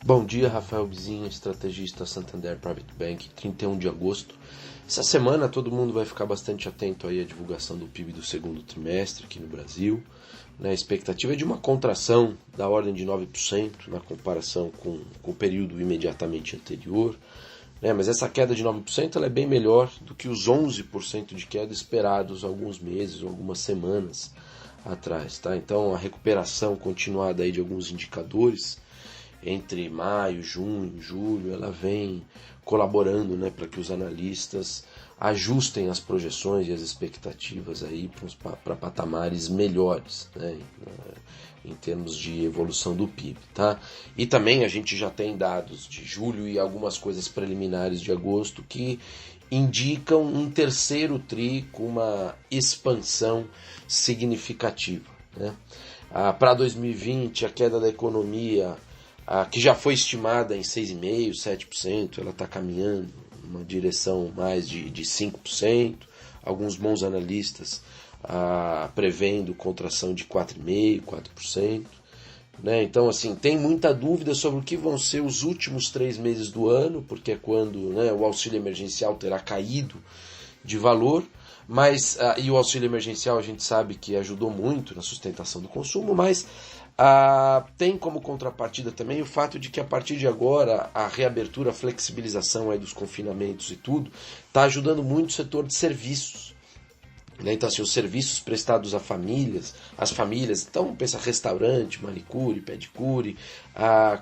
Bom dia, Rafael Bizinha, estrategista Santander Private Bank, 31 de agosto. Essa semana todo mundo vai ficar bastante atento aí à divulgação do PIB do segundo trimestre aqui no Brasil. A expectativa é de uma contração da ordem de 9% na comparação com o período imediatamente anterior. Mas essa queda de 9% ela é bem melhor do que os 11% de queda esperados há alguns meses ou algumas semanas atrás. Tá? Então a recuperação continuada aí de alguns indicadores entre maio, junho, julho, ela vem colaborando, para que os analistas ajustem as projeções e as expectativas aí para patamares melhores, em termos de evolução do PIB. Tá? E também a gente já tem dados de julho e algumas coisas preliminares de agosto que indicam um terceiro TRI com uma expansão significativa. Para 2020, a queda da economia, que já foi estimada em 6,5%, 7%, ela está caminhando numa direção mais de 5%, alguns bons analistas prevendo contração de 4,5%, 4%. Então, assim, tem muita dúvida sobre o que vão ser os últimos 3 meses do ano, porque é quando o auxílio emergencial terá caído de valor, e o auxílio emergencial a gente sabe que ajudou muito na sustentação do consumo, mas tem como contrapartida também o fato de que a partir de agora a reabertura, a flexibilização aí dos confinamentos e tudo, está ajudando muito o setor de serviços. Então, assim, os serviços prestados a famílias, as famílias, então pensa restaurante, manicure, pedicure,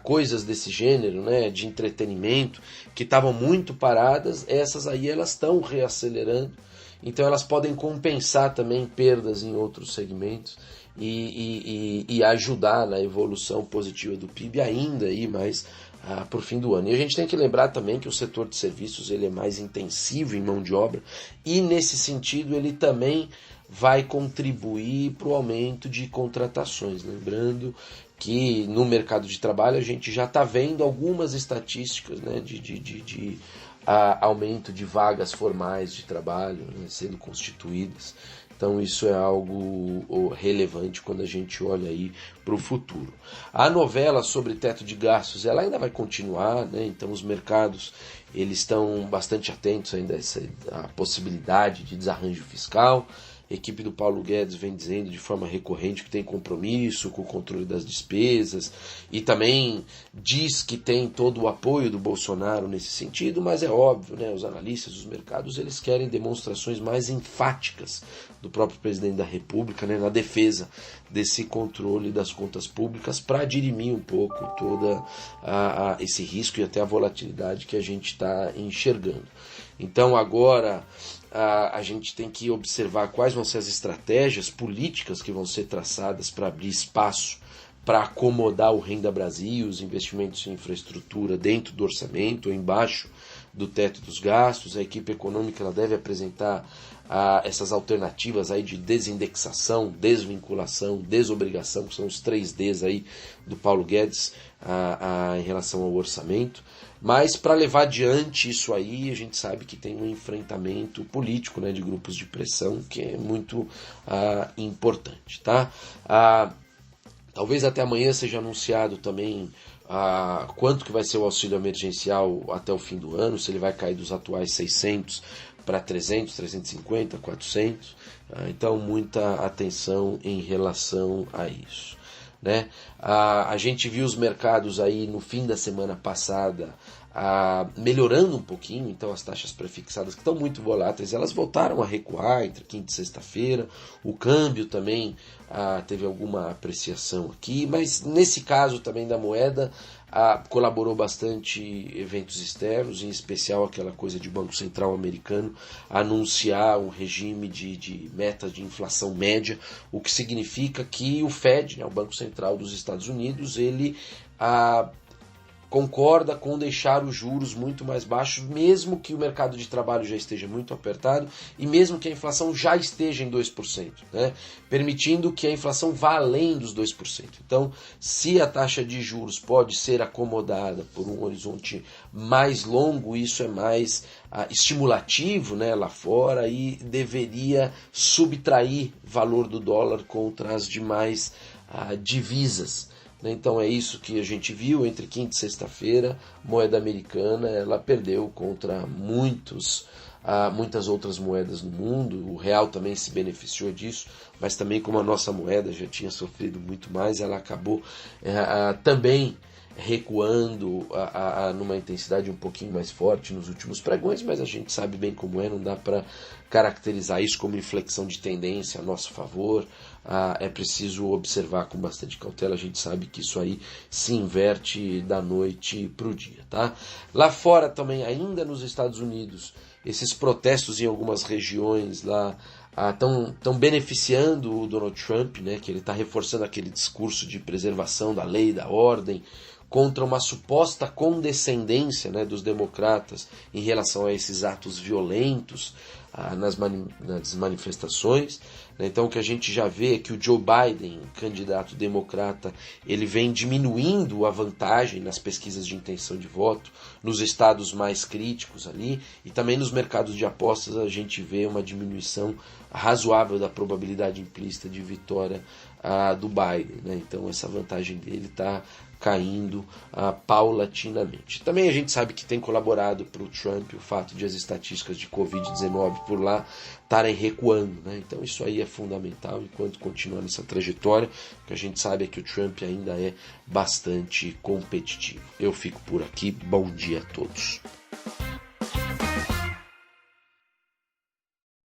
coisas desse gênero, de entretenimento, que estavam muito paradas, essas aí elas estão reacelerando, então elas podem compensar também perdas em outros segmentos e ajudar na evolução positiva do PIB ainda aí mais por fim do ano. E a gente tem que lembrar também que o setor de serviços ele é mais intensivo em mão de obra e nesse sentido ele também vai contribuir para o aumento de contratações. Lembrando que no mercado de trabalho a gente já está vendo algumas estatísticas de aumento de vagas formais de trabalho sendo constituídas. Então isso é algo relevante quando a gente olha aí para o futuro. A novela sobre teto de gastos ela ainda vai continuar, então os mercados eles estão bastante atentos ainda a possibilidade de desarranjo fiscal. A equipe do Paulo Guedes vem dizendo de forma recorrente que tem compromisso com o controle das despesas e também diz que tem todo o apoio do Bolsonaro nesse sentido, mas é óbvio, os analistas, os mercados, eles querem demonstrações mais enfáticas do próprio presidente da República na defesa desse controle das contas públicas para dirimir um pouco todo esse risco e até a volatilidade que a gente está enxergando. Então agora a gente tem que observar quais vão ser as estratégias políticas que vão ser traçadas para abrir espaço para acomodar o Renda Brasil, os investimentos em infraestrutura dentro do orçamento ou embaixo do teto dos gastos. A equipe econômica ela deve apresentar essas alternativas aí de desindexação, desvinculação, desobrigação, que são os 3 Ds aí do Paulo Guedes em relação ao orçamento. Mas para levar adiante isso aí, a gente sabe que tem um enfrentamento político de grupos de pressão que é muito importante. Tá? Talvez até amanhã seja anunciado também quanto que vai ser o auxílio emergencial até o fim do ano, se ele vai cair dos atuais 600 para 300, 350, 400. Então muita atenção em relação a isso. A gente viu os mercados aí no fim da semana passada melhorando um pouquinho, então as taxas prefixadas que estão muito voláteis, elas voltaram a recuar entre quinta e sexta-feira, o câmbio também teve alguma apreciação aqui, mas nesse caso também da moeda colaborou bastante eventos externos, em especial aquela coisa de Banco Central americano anunciar um regime de meta de inflação média, o que significa que o Fed, o Banco Central dos Estados Unidos, ele concorda com deixar os juros muito mais baixos, mesmo que o mercado de trabalho já esteja muito apertado e mesmo que a inflação já esteja em 2%, permitindo que a inflação vá além dos 2%. Então, se a taxa de juros pode ser acomodada por um horizonte mais longo, isso é mais estimulativo lá fora e deveria subtrair valor do dólar contra as demais divisas né? Então é isso que a gente viu entre quinta e sexta-feira. Moeda americana, ela perdeu contra muitas outras moedas no mundo. O real também se beneficiou disso, mas também como a nossa moeda já tinha sofrido muito mais, ela acabou também recuando numa intensidade um pouquinho mais forte nos últimos pregões, mas a gente sabe bem como é, não dá para caracterizar isso como inflexão de tendência a nosso favor. É preciso observar com bastante cautela. A gente sabe que isso aí se inverte da noite para o dia, tá? Lá fora também, ainda nos Estados Unidos, esses protestos em algumas regiões lá estão beneficiando o Donald Trump, né, que ele está reforçando aquele discurso de preservação da lei, da ordem, contra uma suposta condescendência, né, dos democratas em relação a esses atos violentos nas manifestações. Então o que a gente já vê é que o Joe Biden, candidato democrata, ele vem diminuindo a vantagem nas pesquisas de intenção de voto, nos estados mais críticos ali, e também nos mercados de apostas a gente vê uma diminuição razoável da probabilidade implícita de vitória do Biden, né? Então essa vantagem dele está caindo paulatinamente. Também a gente sabe que tem colaborado para o Trump o fato de as estatísticas de Covid-19 por lá estarem recuando, né? Então isso aí é fundamental enquanto continuar nessa trajetória. O que a gente sabe é que o Trump ainda é bastante competitivo. Eu fico por aqui. Bom dia a todos.